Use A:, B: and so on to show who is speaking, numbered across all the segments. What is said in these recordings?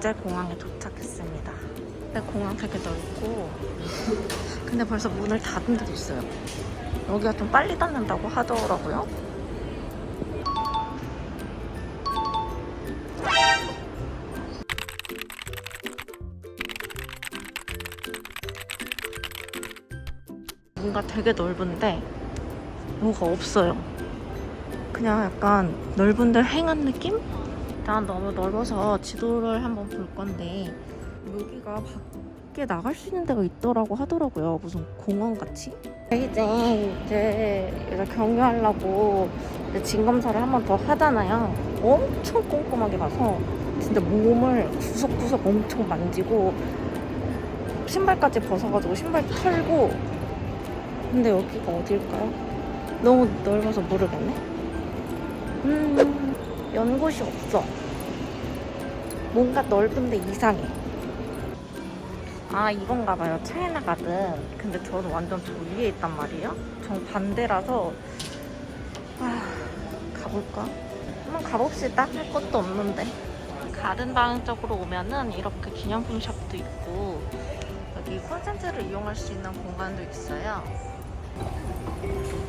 A: 국제공항에 도착했습니다. 근데 공항 되게 넓고 근데 벌써 문을 닫은 데도 있어요. 여기가 좀 빨리 닫는다고 하더라고요. 뭔가 되게 넓은데 뭐가 없어요. 그냥 약간 넓은데 휑한 느낌? 일단 너무 넓어서 지도를 한번 볼 건데 여기가 밖에 나갈 수 있는 데가 있더라고 하더라고요. 무슨 공원같이? 이제 경유하려고 이제 진검사를 한 번 더 하잖아요. 엄청 꼼꼼하게 봐서 진짜 몸을 구석구석 엄청 만지고 신발까지 벗어가지고 신발 털고. 근데 여기가 어딜까요? 너무 넓어서 모르겠네. 연곳이 없어. 뭔가 넓은데 이상해. 아, 이건가 봐요. 차이나 가든. 근데 저는 완전 저 위에 있단 말이에요. 정반대라서 가볼까? 한번 가봅시다. 할 것도 없는데. 가든방 쪽으로 오면은 이렇게 기념품 샵도 있고 여기 콘센트를 이용할 수 있는 공간도 있어요.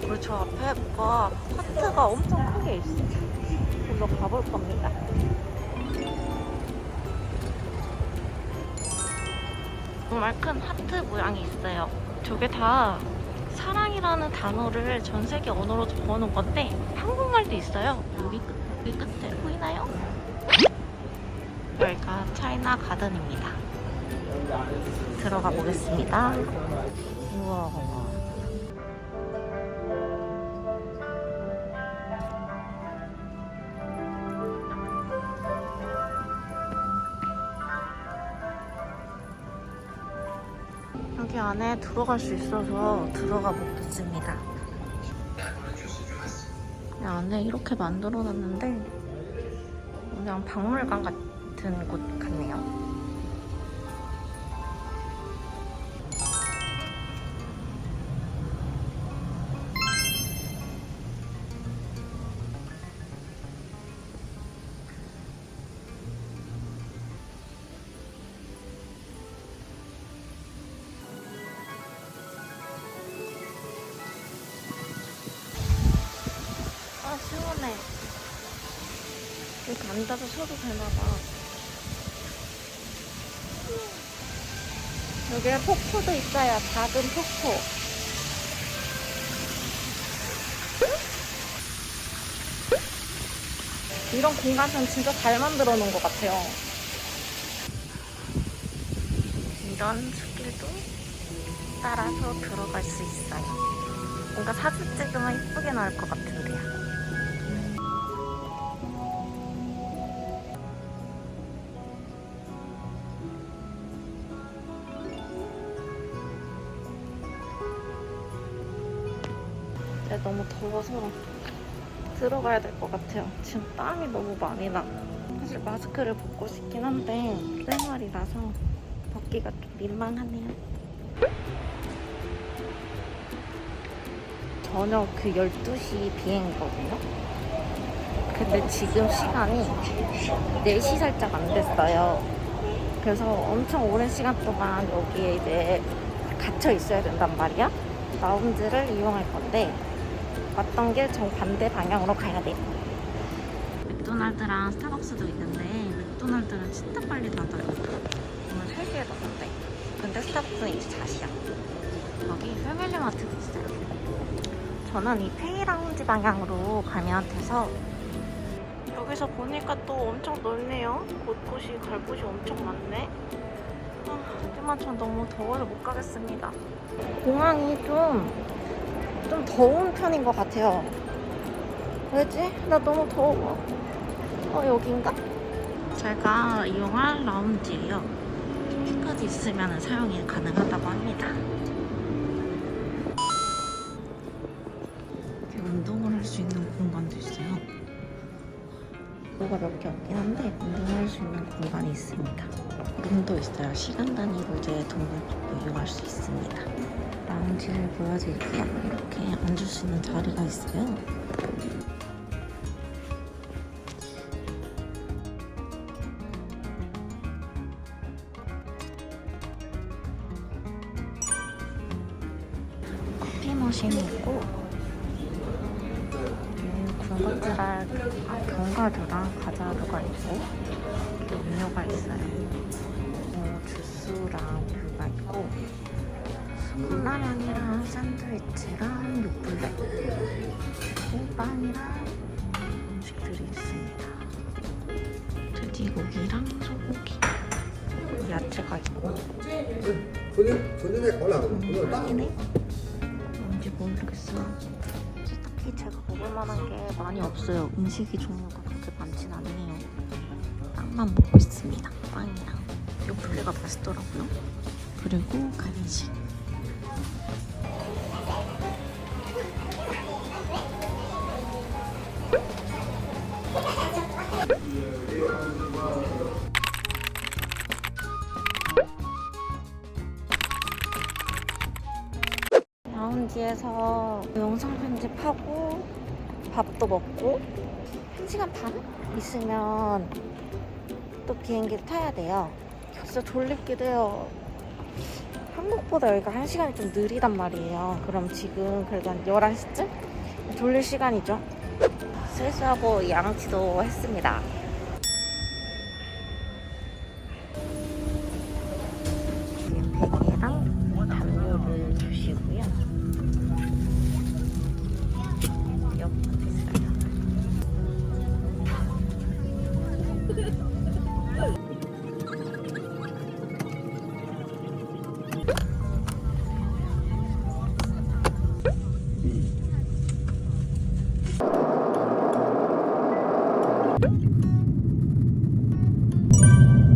A: 그리고 저 앞에 뭔가 하트가 엄청 크게 있어요. 그래서 가볼 겁니다. 정말 큰 하트 모양이 있어요. 저게 다 사랑이라는 단어를 전 세계 언어로 적어놓은 건데 한국말도 있어요. 여기 끝에 보이나요? 여기가 차이나 가든입니다. 들어가 보겠습니다. 우와. 여기 안에 들어갈 수 있어서 들어가 보겠습니다. 안에 이렇게 만들어 놨는데 그냥 박물관 같은 곳 같네요. 시원해. 이렇게 앉아서 쉬어도 되나봐. 여기에 폭포도 있어요. 작은 폭포. 이런 공간은 진짜 잘 만들어 놓은 것 같아요. 이런 숲길도 따라서 들어갈 수 있어요. 뭔가 사진 찍으면 예쁘게 나올 것 같은데요. 너무 더워서 들어가야 될 것 같아요. 지금 땀이 너무 많이 나. 사실 마스크를 벗고 싶긴 한데 생활이라서 벗기가 좀 민망하네요. 저녁 12시 비행이거든요. 근데 지금 시간이 4시 살짝 안 됐어요. 그래서 엄청 오랜 시간 동안 여기에 이제 갇혀 있어야 된단 말이야. 라운지를 이용할 건데 왔던 길 정반대 방향으로 가야 돼요. 맥도날드랑 스타벅스도 있는데 맥도날드는 진짜 빨리 닫아요. 오늘 3시에 닫았는데 근데 스타벅스는 이제 4시야. 여기 패밀리마트도 있어요. 저는 이 페이라운지 방향으로 가면 돼서 여기서 보니까 또 엄청 넓네요. 곳곳이 갈 곳이 엄청 많네. 하지만 전 너무 더워서 못 가겠습니다. 공항이 좀 더운 편인 것 같아요. 왜지? 나 너무 더워. 여긴가? 제가 이용할 라운지예요. 키까지 있으면 사용이 가능하다고 합니다. 이렇게 운동을 할 수 있는 공간도 있어요. 뭐가 몇 개 없긴 한데 운동할 수 있는 공간이 있습니다. 룸도 있어요. 시간 단위로 이제 돈을 받고 이용할 수 있습니다. 라운지를 보여드릴게요. 이렇게 앉을 수 있는 자리가 있어요. 머신이 있고 견과류랑 과자류가 있고 음료가 있어요. 주스랑 뷰가 있고 컵라면이랑 샌드위치랑 요플레 그리고 빵이랑 음식들이 있습니다. 돼지고기랑 소고기 야채가 있고 빵이네? 뭔지 모르겠어요. 딱히 제가 먹을 만한 게 많이 없어요. 음식이 종류가 그렇게 많진 않네요. 빵만 먹고 있습니다. 빵이랑 요플레가 맛있더라고요. 그리고 간식. 라운지에서 영상 편집하고 밥도 먹고 1시간 반 있으면 또 비행기를 타야 돼요. 진짜 졸립기도 해요. 한국보다 여기가 1시간이 좀 느리단 말이에요. 그럼 지금 그래도 한 11시쯤? 졸릴 시간이죠. 세수하고 양치도 했습니다. 베개랑 담요를 주시고요. 옆에 있어요.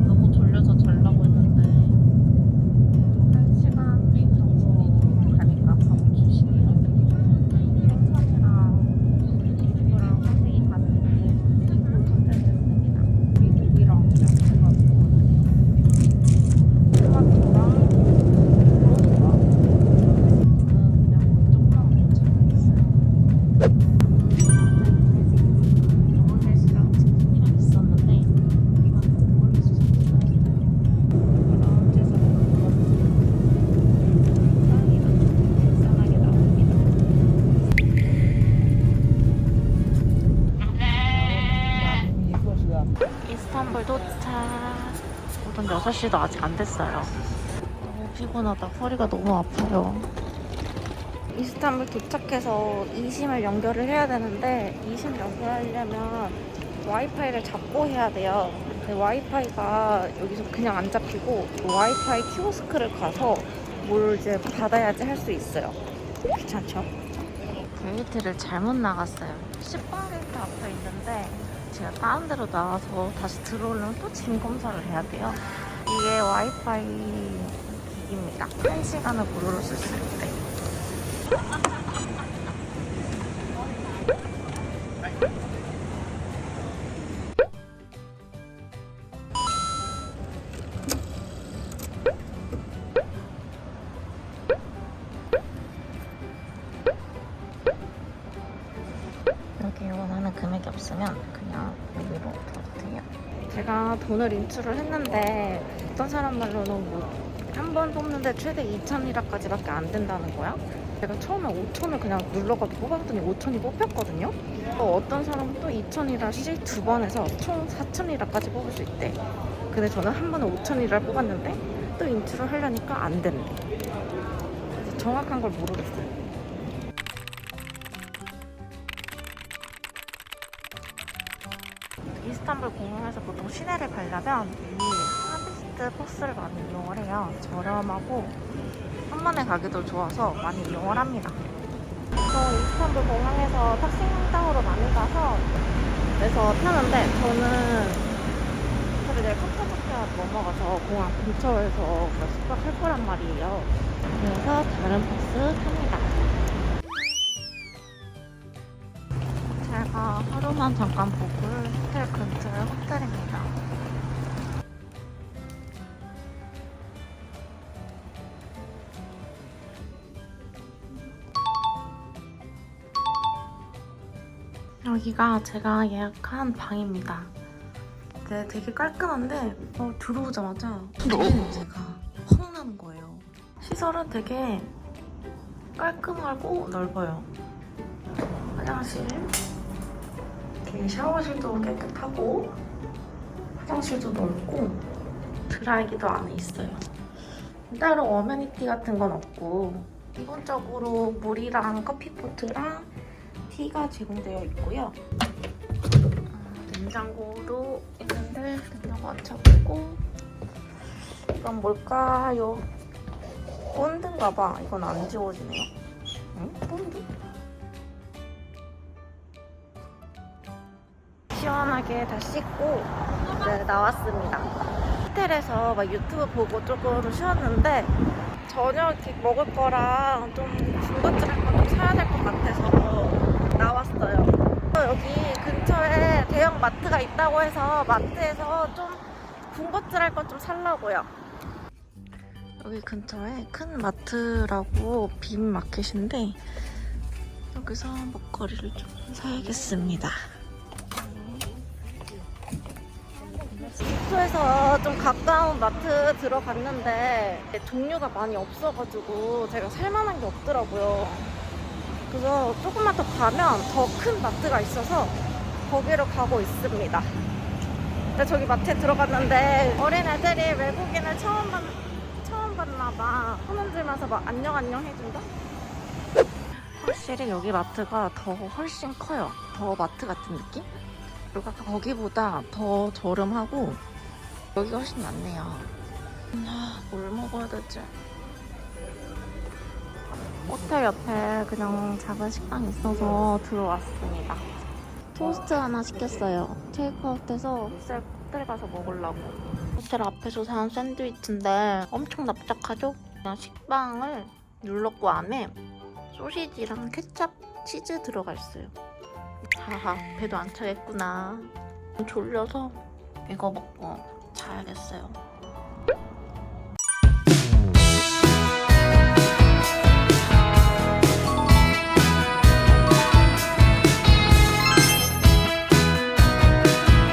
A: 너무 졸려서 자려고 했는데 1시간 정도 가니까 밥을 주시네요. 생선이랑 비프랑 선생이 가는데 비프를 선택했습니다. 미국이랑 야채가 들어가는데 토마토랑 브로스가 그냥 조그만 고추가 있어요. 오믈렛이랑 치킨이랑 있었는데 이건 오믈렛이 라운지에서 간단하게 나옵니다. 이스탄불 도착. 오전 6시도 아직 안 됐어요. 너무 피곤하다. 허리가 너무 아파요. 이스탄불 도착해서 이심을 연결을 해야 되는데 이심 연결하려면 와이파이를 잡고 해야 돼요. 근데 와이파이가 여기서 그냥 안 잡히고 와이파이 키오스크를 가서 뭘 이제 받아야지 할 수 있어요. 귀찮죠? 게이트를 잘못 나갔어요. 10번 게이트 앞에 있는데 제가 다른 데로 나와서 다시 들어오려면 또 짐 검사를 해야 돼요. 이게 와이파이 기기입니다. 1시간을 무료로 쓸 수 있대. 여기 원하는 금액이 없으면 그냥 여기로 들어도 돼요. 제가 돈을 인출을 했는데 어떤 사람 말로는 뭐 한 번 뽑는데 최대 2,000리라까지밖에 안 된다는 거야. 제가 처음에 5,000을 그냥 눌러가지고 뽑았더니 5,000이 뽑혔거든요. 또 어떤 사람은 또 2,000리라씩 두 번 해서 총 4,000리라까지 뽑을 수 있대. 근데 저는 한 번에 5,000리라를 뽑았는데 또 인출을 하려니까 안 된대. 그래서 정확한 걸 모르겠어요. 이스탄불 공항에서 보통 시내를 가려면 이 하비스트 버스를 많이 이용을 해요. 저렴하고 한 번에 가기도 좋아서 많이 이용을 합니다. 저 이스탄불 공항에서 탁싱땅으로 많이 가서 그래서 타는데 저는 그래 내일 카파도키아 넘어가서 공항 근처에서 숙박할 거란 말이에요. 그래서 다른 버스 탑니다. 제가 하루만 잠깐 묵을 호텔 근처의 호텔입니다. 여기가 제가 예약한 방입니다. 네, 되게 깔끔한데 들어오자마자 냄새가 확 나는 거예요. 시설은 되게 깔끔하고 넓어요. 화장실, 이렇게 샤워실도 깨끗하고 화장실도 넓고 드라이기도 안에 있어요. 따로 어메니티 같은 건 없고 기본적으로 물이랑 커피포트랑 티가 제공되어 있고요. 냉장고도 있는데 냉장고 안 차고 이건 뭘까요? 본드인가 봐. 이건 안 지워지네요. 응? 본드? 시원하게 다 씻고 이제 나왔습니다. 호텔에서 막 유튜브 보고 조금 쉬었는데 저녁 먹을 거랑 좀 군것질할 거 좀 사야 될 것 같아서 나왔어요. 여기 근처에 대형 마트가 있다고 해서 마트에서 좀 군것질할 거 좀 사려고요. 여기 근처에 큰 마트라고 빔 마켓인데 여기서 먹거리를 좀 사야겠습니다. 숙소에서 좀 가까운 마트 들어갔는데 종류가 많이 없어가지고 제가 살만한 게 없더라고요. 그래서 조금만 더 가면 더 큰 마트가 있어서 거기로 가고 있습니다. 근데 저기 마트에 들어갔는데 어린애들이 외국인을 처음 봤나봐. 손 들면서 막 안녕 해준다? 확실히 여기 마트가 더 훨씬 커요. 더 마트 같은 느낌? 그리고 아까 거기보다 더 저렴하고 여기가 훨씬 낫네요. 뭘 먹어야 되지? 호텔 옆에 그냥 작은 식당이 있어서 들어왔습니다. 토스트 하나 시켰어요. 테이크아웃해서 호텔 가서 먹으려고. 호텔 앞에서 산 샌드위치인데 엄청 납작하죠? 그냥 식빵을 눌렀고 안에 소시지랑 케찹, 치즈 들어가 있어요. 하하, 배도 안 차겠구나. 졸려서 이거 먹고 자야겠어요.